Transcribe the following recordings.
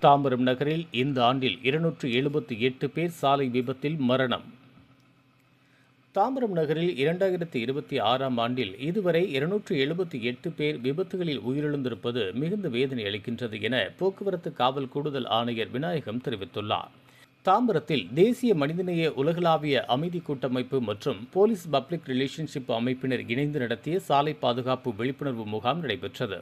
தாம்பரம் நகரில் இந்த ஆண்டில் 278 பேர் சாலை விபத்தில் மரணம். தாம்பரம் நகரில் 2026ஆம் ஆண்டில் இதுவரை 278 பேர் விபத்துகளில் உயிரிழந்திருப்பது மிகுந்த வேதனை அளிக்கின்றது என போக்குவரத்து காவல் கூடுதல் ஆணையர் விநாயகம் தெரிவித்துள்ளார். தாம்பரத்தில் தேசிய மனிதநேய உலகளாவிய அமைதி கூட்டமைப்பு மற்றும் போலீஸ் பப்ளிக் ரிலேஷன்ஷிப் அமைப்பினர் இணைந்து நடத்திய சாலை பாதுகாப்பு விழிப்புணர்வு முகாம் நடைபெற்றது.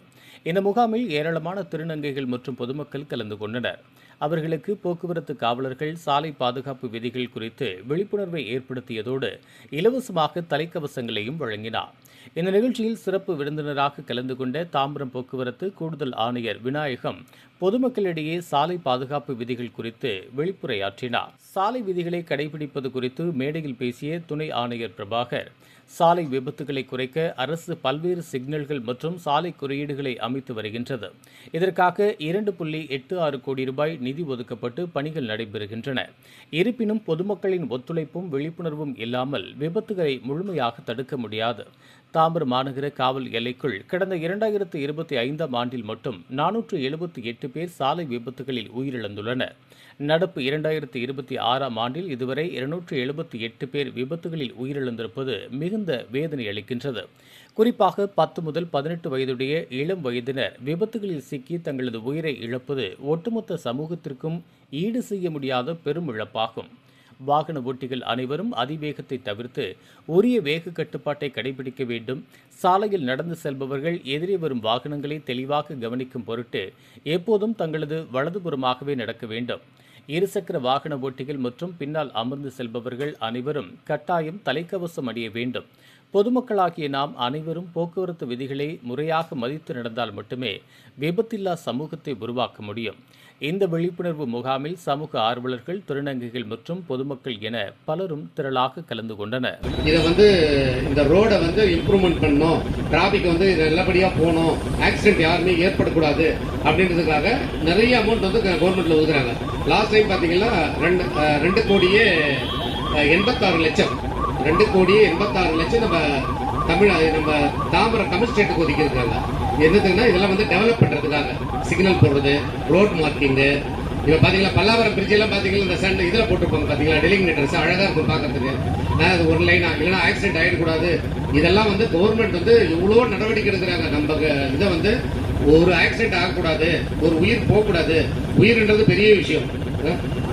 இந்த முகாமில் ஏராளமான திருநங்கைகள் மற்றும் பொதுமக்கள் கலந்து கொண்டனர். அவர்களுக்கு போக்குவரத்து காவலர்கள் சாலை பாதுகாப்பு விதிகள் குறித்து விழிப்புணர்வை ஏற்படுத்தியதோடு இலவசமாக தலைக்கவசங்களையும் வழங்கினார். இந்த நிகழ்ச்சியில் சிறப்பு விருந்தினராக கலந்து கொண்ட தாம்பரம் போக்குவரத்து கூடுதல் ஆணையர் விநாயகம் பொதுமக்களிடையே சாலை பாதுகாப்பு விதிகள் குறித்து விழிப்புரையாற்றினார். சாலை விதிகளை கடைபிடிப்பது குறித்து மேடையில் பேசிய துணை ஆணையர் பிரபாகர், சாலை விபத்துகளை குறைக்க அரசு பல்வேறு சிக்னல்கள் மற்றும் சாலை குறியீடுகளை அமைத்து வருகின்றது. இதற்காக 2.86 கோடி ரூபாய் நிதி ஒதுக்கப்பட்டு பணிகள் நடைபெறுகின்றன. இருப்பினும் பொதுமக்களின் ஒத்துழைப்பும் விழிப்புணர்வும் இல்லாமல் விபத்துகளை முழுமையாக தடுக்க முடியாது. தாம்பரம் மாநகர காவல் எல்லைக்குள் கடந்த 2025ஆம் ஆண்டில் மட்டும் 478 பேர் சாலை விபத்துகளில் உயிரிழந்துள்ளனர். நடப்பு 2026ஆம் ஆண்டில் இதுவரை 278 பேர் விபத்துகளில் உயிரிழந்திருப்பது மிகுந்த வேதனை அளிக்கின்றது. குறிப்பாக 10 முதல் 18 வயதுடைய இளம் வயதினர் விபத்துகளில் சிக்கி தங்களது உயிரை இழப்பது ஒட்டுமொத்த சமூகத்திற்கும் ஈடு செய்ய முடியாத பெரும் இழப்பாகும். வாகன ஓட்டிகள் அனைவரும் அதிவேகத்தை தவிர்த்து உரிய வேக கட்டுப்பாட்டை கடைபிடிக்க வேண்டும். சாலையில் நடந்து செல்பவர்கள் எதிரே வரும் வாகனங்களை தெளிவாக கவனிக்கும் பொருட்டு எப்போதும் தங்களது வலதுபுறமாகவே நடக்க வேண்டும். இருசக்கர வாகன ஓட்டிகள் மற்றும் பின்னால் அமர்ந்து செல்பவர்கள் அனைவரும் கட்டாயம் தலைக்கவசம் அணிய வேண்டும். பொதுமக்களாகிய நாம் அனைவரும் போக்குவரத்து விதிகளை முறையாக மதித்து நடந்தால் மட்டுமே விபத்தில்லா சமூகத்தை உருவாக்க முடியும். இந்த விழிப்புணர்வு முகாமில் சமூக ஆர்வலர்கள், திருநங்கைகள் மற்றும் பொதுமக்கள் என பலரும் திரளாக கலந்து கொண்டனர். இதை இந்த ரோடை இம்ப்ரூவ்மெண்ட் பண்ணணும், டிராபிக் நல்லபடியா போகணும், ஆக்சிடென்ட் யாருமே ஏற்படக்கூடாது அப்படின்றதுக்காக நிறைய அமௌண்ட் கவர்மெண்ட்ல ஒதுக்குறாங்க. லாஸ்ட் டைம் பாத்தீங்கன்னா 2 கோடியே 86 லட்சம் 2 கோடியே 86 லட்சம் நம்ம தாம்பரம் கமிஷனரேட்டுக்கு ஒதுக்கி இருக்காங்க. என்னதுன்னா இதெல்லாம் டெவலப் பண்றதுக்காக சிக்னல் போடுறது, ரோட் மார்க்கிங். இப்ப பாத்தீங்கன்னா பல்லாவரம் பிரிட்ஜ் எல்லாம் பாத்தீங்கன்னா இந்த சண்டை இதுல போட்டுருப்பாங்க பாத்தீங்களா, டெலிமினேட்டர்ஸ் அழகா இருக்கும் பாக்கிறதுக்கு. அது ஒரு லைனா இல்லைன்னா ஆக்சிடென்ட் ஆயிடக்கூடாது. இதெல்லாம் கவர்மெண்ட் இவ்வளவு நடவடிக்கை எடுக்கிறாங்க. நம்ம இதை ஒரு ஆக்சிடென்ட் ஆகக்கூடாது, ஒரு உயிர் போகக்கூடாது. உயிர்ன்றது பெரிய விஷயம்,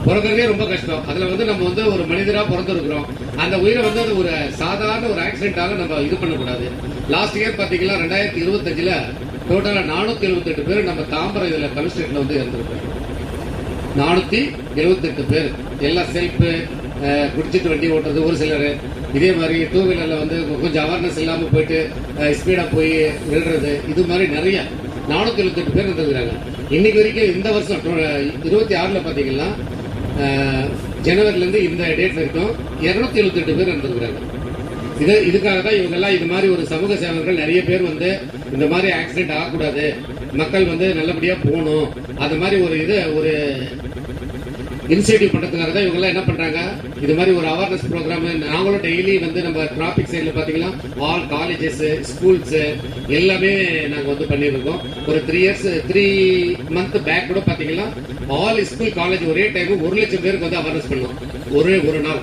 பிறக்கிறதே ரொம்ப கஷ்டம். அதுல நம்ம ஒரு மனிதரா பிறந்திருக்கிறோம். அந்த உயிரை ஒரு சாதாரண ஒரு ஆக்சிடென்டாக நம்ம இது பண்ணக்கூடாது. லாஸ்ட் இயர் பாத்தீங்கன்னா 2025ல டோட்டலா 478 பேர் நம்ம தாம்பரம் இதுல கமிஷனரேட்ல இறந்திருக்கோம். 478 பேர் எல்லாம் செல்ஃப் குடிச்சிட்டு வண்டி ஓட்டுறது, ஒரு சிலர் இதே மாதிரி டூ வீலர்ல கொஞ்சம் அவேர்னஸ் இல்லாம போயிட்டு ஸ்பீடா போய் விழுறது, இது மாதிரி நிறைய 478 பேர் இருந்திருக்கிறாங்க. இன்னைக்கு வரைக்கும் இந்த வருஷம் 26ல பாத்தீங்கன்னா ஜனவரில இருந்து இந்த டேட் வரைக்கும் 278 பேர் இருந்திருக்கிறாங்க. இதுக்காக தான் இவங்க எல்லாம் இது மாதிரி ஒரு சமூக சேவகர்கள் நிறைய பேர் இந்த மாதிரி ஆக்சிடென்ட் ஆகக்கூடாது, மக்கள் நல்லபடியா போகணும், அந்த மாதிரி ஒரு இனிஷியேட்டிவ் பண்றதுக்காக தான் இவங்க எல்லாம் என்ன பண்றாங்க, இது மாதிரி ஒரு அவேர்னஸ் ப்ரோக்ராம். நாங்களும் டெய்லி நம்ம டிராபிக் சைட்ல பாத்தீங்கன்னா ஆல் காலேஜஸ், ஸ்கூல்ஸ் எல்லாமே நாங்க பண்ணிருக்கோம். ஒரு 3 மந்த் பேக் கூட பாத்தீங்கன்னா ஆல் ஸ்கூல் காலேஜ் ஒரே டைம் 1 லட்சம் பேருக்கு அவேர்னஸ் பண்ணோம். ஒரு நாள்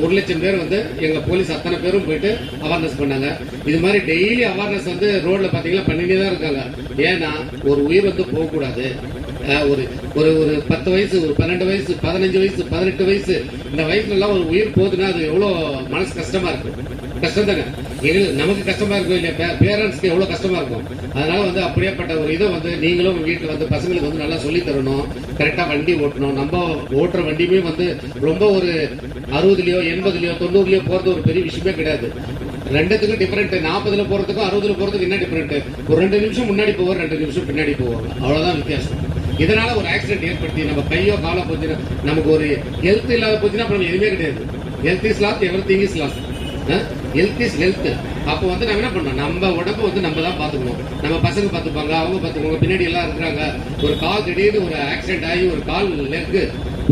1 லட்சம் பேர் எங்க போலீஸ் அத்தனை பேரும் போயிட்டு அவேர்னஸ் பண்ணாங்க. இது மாதிரி டெய்லி அவேர்னஸ் ரோட்ல பாத்தீங்கன்னா பண்ணிட்டே தான் இருக்காங்க. ஏன்னா ஒரு உயிர் போக கூடாது. ஒரு 10 வயசு, ஒரு 12 வயசு, 15 வயசு, 18 வயசு, இந்த வயசுல எல்லாம் ஒரு உயிர் போகுதுன்னா அது எவ்வளவு மனசு கஷ்டமா இருக்கும். கஷ்டம் தானே, நமக்கு கஷ்டமா இருக்கும் இல்லையா, பேரண்ட்ஸ்க்கு எவ்வளவு கஷ்டமா இருக்கும். அதனால அப்படியேப்பட்ட ஒரு இதை நீங்களும் வீட்டுல பசங்களுக்கு நல்லா சொல்லி தரணும். கரெக்டா வண்டி ஓட்டணும். நம்ம ஓட்டுற வண்டியுமே ரொம்ப ஒரு 60லயோ 80லயோ 90லயோ போறது ஒரு பெரிய விஷயமே கிடையாது. ரெண்டுத்துக்கும் டிஃபரெண்ட். 40ல போறதுக்கும் 60ல போறதுக்கு என்ன டிஃபரெண்ட்? ஒரு 2 நிமிஷம் முன்னாடி போவார், 2 நிமிஷம் பின்னாடி போவாங்க, அவ்வளவுதான் வித்தியாசம். இதனால ஒரு ஆக்சிடென்ட் ஏற்படுத்தி நம்ம கையோ காலோ போச்சுன்னா, நமக்கு ஒரு ஹெல்த் இல்லாத போச்சுன்னா அப்புறம் எதுவுமே கிடையாது. Health is last, everything is last. Health is wealth. அப்போ நம்ம என்ன பண்ணோம், நம்ம உடம்பு நம்ம தான் பாத்துக்கணும். நம்ம பசங்க பாத்துப்பாங்க, அவங்க பாத்துக்குவாங்க, பின்னாடி எல்லாம் இருக்கிறாங்க. ஒரு கால் திடீர்னு ஒரு ஆக்சிடென்ட் ஆகி ஒரு கால் லெக்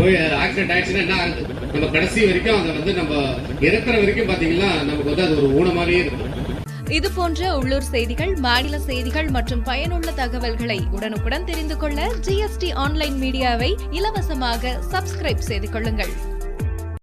போய் ஆக்சிடென்ட் ஆயிடுச்சுன்னா என்ன ஆகுது, நம்ம கடைசி வரைக்கும் அதை நம்ம இறக்குற வரைக்கும் பாத்தீங்கன்னா நமக்கு அது ஒரு ஊனமாவே இருக்கும். இதுபோன்ற உள்ளூர் செய்திகள், மாநில செய்திகள் மற்றும் பயனுள்ள தகவல்களை உடனுக்குடன் தெரிந்து கொள்ள GST ஆன்லைன் மீடியாவை இலவசமாக சப்ஸ்கிரைப் செய்து கொள்ளுங்கள்.